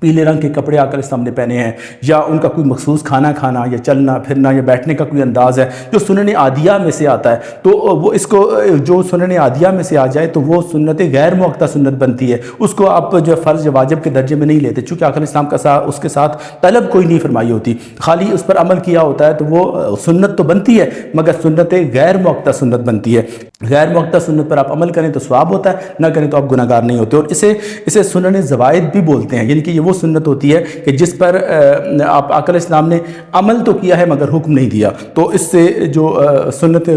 پیلے رنگ کے کپڑے آقا علیہ السلام نے پہنے ہیں، یا ان کا کوئی مخصوص کھانا کھانا یا چلنا پھرنا یا بیٹھنے کا کوئی انداز ہے جو سنن عادیہ میں سے آتا ہے، تو وہ اس کو جو سنن عادیہ میں سے آ جائے تو وہ سنت غیر موقتہ سنت بنتی ہے، اس کو آپ جو فرض یا واجب کے درجے میں نہیں لیتے، چونکہ آقا علیہ السلام کا اس کے ساتھ طلب کوئی نہیں فرمائی ہوتی، خالی اس پر عمل کیا ہوتا ہے، تو وہ سنت تو بنتی ہے مگر سنت غیر موقتہ سنت بنتی ہے۔ غیر موقتہ سنت پر آپ عمل کریں تو ثواب ہوتا ہے، نہ کریں تو آپ گناہ گار نہیں ہوتے، اور اسے سنن زوائد بھی بولتے ہیں، یعنی کہ یہ وہ سنت ہوتی ہے کہ جس پر آپ آقا علیہ السلام نے عمل تو کیا ہے مگر حکم نہیں دیا، تو اس سے جو سنت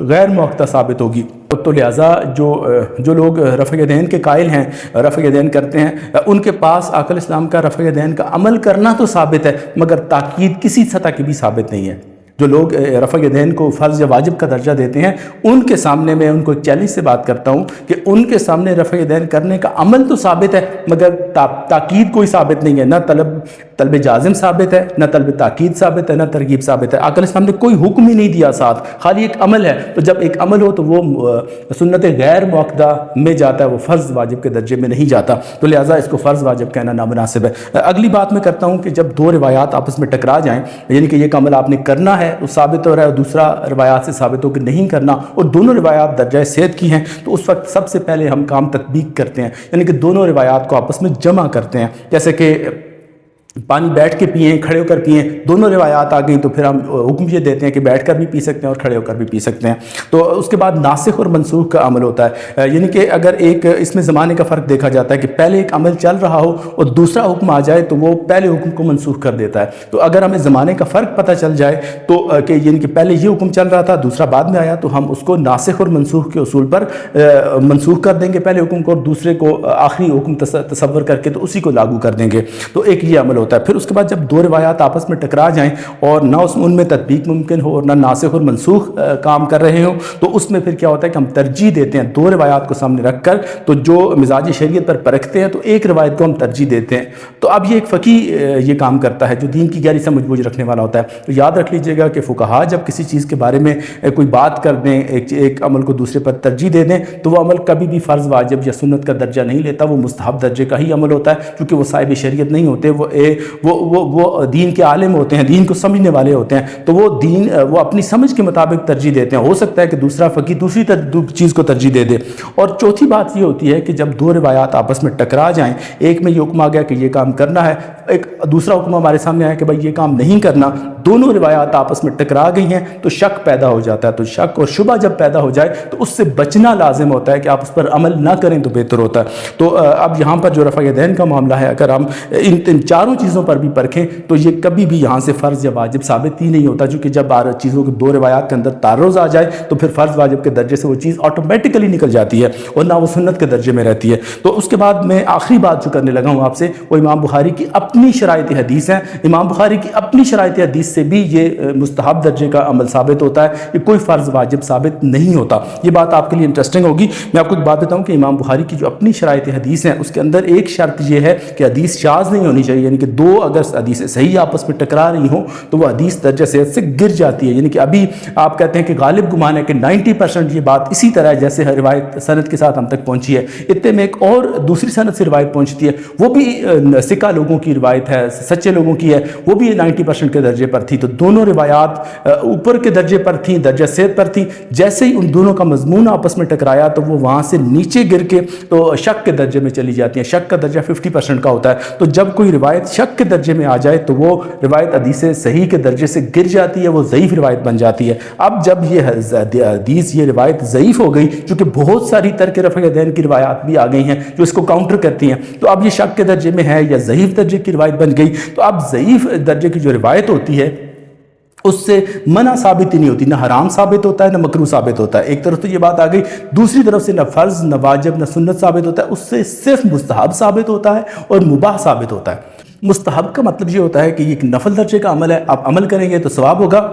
غیر موقتہ ثابت ہوگی۔ تو لہٰذا جو لوگ رفع یدین کے قائل ہیں، رفع یدین کرتے ہیں، ان کے پاس آقا علیہ السلام کا رفع یدین کا عمل کرنا تو ثابت ہے مگر تاکید کسی سطح کی بھی ثابت نہیں ہے۔ جو لوگ رفع یدین کو فرض یا واجب کا درجہ دیتے ہیں، ان کے سامنے میں ان کو ایک چیلنج سے بات کرتا ہوں کہ ان کے سامنے رفع یدین کرنے کا عمل تو ثابت ہے مگر تاکید کوئی ثابت نہیں ہے، نہ طلب جازم ثابت ہے، نہ طلب تاکید ثابت ہے، نہ ترغیب ثابت ہے۔ آقا علیہ السلام نے کوئی حکم ہی نہیں دیا ساتھ، خالی ایک عمل ہے، تو جب ایک عمل ہو تو وہ سنت غیر موقدہ میں جاتا ہے، وہ فرض واجب کے درجے میں نہیں جاتا، تو لہٰذا اس کو فرض واجب کہنا نامناسب ہے۔ اگلی بات میں کرتا ہوں کہ جب دو روایات آپس میں ٹکرا جائیں، یعنی کہ ایک عمل آپ نے کرنا ہے وہ ثابت ہو رہا ہے اور دوسرا روایات سے ثابت ہو کہ نہیں کرنا، اور دونوں روایات درجہ صحت کی ہیں، تو اس وقت سب سے پہلے ہم کام تطبیق کرتے ہیں، یعنی کہ دونوں روایات کو آپس میں جمع کرتے ہیں، جیسے کہ پانی بیٹھ کے پئیں، کھڑے ہو کر پئیں، دونوں روایات آ گئیں تو پھر ہم حکم یہ دیتے ہیں کہ بیٹھ کر بھی پی سکتے ہیں اور کھڑے ہو کر بھی پی سکتے ہیں۔ تو اس کے بعد ناسخ اور منسوخ کا عمل ہوتا ہے، یعنی کہ اگر اس میں زمانے کا فرق دیکھا جاتا ہے کہ پہلے ایک عمل چل رہا ہو اور دوسرا حکم آ جائے تو وہ پہلے حکم کو منسوخ کر دیتا ہے۔ تو اگر ہمیں زمانے کا فرق پتہ چل جائے تو کہ یعنی کہ پہلے یہ حکم چل رہا تھا دوسرا بعد میں آیا، تو ہم اس کو ناسخ اور منسوخ کے اصول پر منسوخ کر دیں گے پہلے حکم کو، اور دوسرے کو آخری حکم تصور کر کے تو اسی کو لاگو کر دیں گے۔ تو ایک یہ عمل ہوتا ہے۔ پھر اس کے بعد جب دو روایات آپس میں ٹکرا جائیں اور نہ ان میں تطبیق ممکن ہو اور نہ ناسخ اور منسوخ کام کر رہے ہوں، تو اس میں پھر کیا ہوتا ہے کہ ہم ترجیح دیتے ہیں دو روایات کو سامنے رکھ کر، تو جو مزاج شریعت پر پرکھتے ہیں تو ایک روایت کو ہم ترجیح دیتے ہیں۔ تو اب یہ ایک فقیہ یہ کام کرتا ہے جو دین کی گہری سمجھ بوجھ رکھنے والا ہوتا ہے۔ تو یاد رکھ لیجئے گا کہ فقہا جب کسی چیز کے بارے میں کوئی بات کر دیں، ایک عمل کو دوسرے پر ترجیح دے دیں، تو وہ عمل کبھی بھی فرض واجب یا سنت کا درجہ نہیں لیتا، وہ مستحب درجے کا ہی عمل ہوتا ہے، کیونکہ وہ صاحب شریعت نہیں ہوتے، وہ دین کے عالم ہوتے ہیں، دین کو سمجھنے والے ہوتے ہیں، تو وہ اپنی سمجھ کے مطابق ترجیح دیتے ہیں۔ ہو سکتا ہے کہ دوسرا فقیہ دوسری چیز کو ترجیح دے دے۔ اور چوتھی بات یہ ہوتی ہے کہ جب دو روایات آپس میں ٹکرا جائیں، ایک میں یہ حکم آ گیا کہ یہ کام کرنا ہے، ایک دوسرا حکم ہمارے سامنے آیا کہ بھائی یہ کام نہیں کرنا، دونوں روایات آپس میں ٹکرا گئی ہیں تو شک پیدا ہو جاتا ہے۔ تو شک اور شبہ جب پیدا ہو جائے تو اس سے بچنا لازم ہوتا ہے کہ آپ اس پر عمل نہ کریں تو بہتر ہوتا ہے۔ تو اب یہاں پر جو رفع یدین کا معاملہ ہے، اگر ہم ان چاروں چیزوں پر بھی پرکھیں تو یہ کبھی بھی یہاں سے فرض یا واجب ثابت ہی نہیں ہوتا، چونکہ جب چیزوں کے دو روایات کے اندر تعارض آ جائے تو پھر فرض واجب کے درجے سے وہ چیز آٹومیٹکلی نکل جاتی ہے اور نہ وہ سنت کے درجے میں رہتی ہے۔ تو اس کے بعد میں آخری بات جو کرنے لگا ہوں آپ سے، وہ امام بخاری کی اپنی شرائط حدیث ہیں۔ امام بخاری کی اپنی شرائط حدیث سے بھی یہ مستحب درجے کا عمل ثابت ہوتا ہے، یہ کوئی فرض واجب ثابت نہیں ہوتا۔ یہ بات آپ کے لیے انٹرسٹنگ ہوگی۔ میں آپ کو ایک بات بتاؤں کہ امام بخاری کی جو اپنی شرائط حدیث ہیں اس کے اندر ایک شرط یہ ہے کہ حدیث شاذ نہیں ہونی چاہیے، یعنی کہ دو اگر حدیث صحیح آپس میں ٹکرا رہی ہوں تو وہ حدیث درجہ صحت سے گر جاتی ہے۔ یعنی کہ ابھی آپ کہتے ہیں کہ غالب گمان ہے کہ 90% یہ بات اسی طرح ہے جیسے روایت سند کے ساتھ ہم تک پہنچی ہے، اتنے میں ایک اور دوسری سند سے روایت پہنچتی ہے، وہ بھی ثقہ لوگوں کی روایت ہے، سچے لوگوں کی ہے، وہ بھی 90% کے درجے پر تھی۔ تو دونوں روایات اوپر کے درجے پر تھیں، درجہ صحت پر تھیں۔ جیسے ہی ان دونوں کا مضمون آپس میں ٹکرایا تو وہ وہاں سے نیچے گر کے تو شک کے درجے میں چلی جاتی ہیں۔ شک کا درجہ 50% کا ہوتا ہے۔ تو جب کوئی روایت شک کے درجے میں آ جائے تو وہ روایت حدیث صحیح کے درجے سے گر جاتی ہے، وہ ضعیف روایت بن جاتی ہے۔ اب جب یہ حدیث یہ روایت ضعیف ہو گئی، چونکہ بہت ساری ترک رفع یدین کی روایات بھی آ گئی ہیں جو اس کو کاؤنٹر کرتی ہیں، تو اب یہ شک کے درجے میں ہے یا ضعیف درجے کی روایت بن گئی، تو اب ضعیف درجے کی جو روایت ہوتی ہے اس سے منع ثابت ہی نہیں ہوتی، نہ حرام ثابت ہوتا ہے نہ مکروہ ثابت ہوتا ہے۔ ایک طرف تو یہ بات آ گئی، دوسری طرف سے نہ فرض نہ واجب نہ سنت ثابت ہوتا ہے، اس سے صرف مستحب ثابت ہوتا ہے اور مباح ثابت ہوتا ہے۔ مستحب کا مطلب یہ ہوتا ہے کہ یہ ایک نفل درجے کا عمل ہے، آپ عمل کریں گے تو ثواب ہوگا،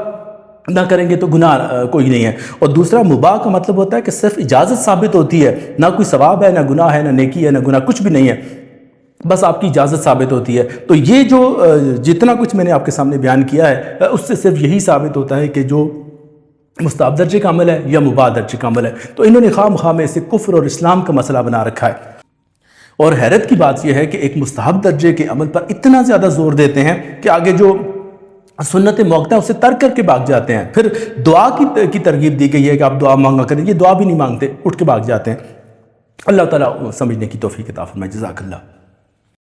نہ کریں گے تو گناہ کوئی نہیں ہے۔ اور دوسرا مباح کا مطلب ہوتا ہے کہ صرف اجازت ثابت ہوتی ہے، نہ کوئی ثواب ہے نہ گناہ ہے نہ نیکی ہے نہ گناہ، کچھ بھی نہیں ہے، بس آپ کی اجازت ثابت ہوتی ہے۔ تو یہ جو جتنا کچھ میں نے آپ کے سامنے بیان کیا ہے اس سے صرف یہی ثابت ہوتا ہے کہ جو مستحب درجے کا عمل ہے یا مباح درجے کا عمل ہے۔ تو انہوں نے خواہ مخواہ میں اسے کفر اور اسلام کا مسئلہ بنا رکھا ہے۔ اور حیرت کی بات یہ ہے کہ ایک مستحب درجے کے عمل پر اتنا زیادہ زور دیتے ہیں کہ آگے جو سنت موقع ہے اسے ترک کر کے بھاگ جاتے ہیں. پھر دعا کی ترغیب دی گئی ہے کہ آپ دعا مانگا کریں، یہ دعا بھی نہیں مانگتے، اٹھ کے بھاگ جاتے ہیں. اللہ تعالیٰ سمجھنے کی توفیق عطا فرمائے. جزاک اللہ.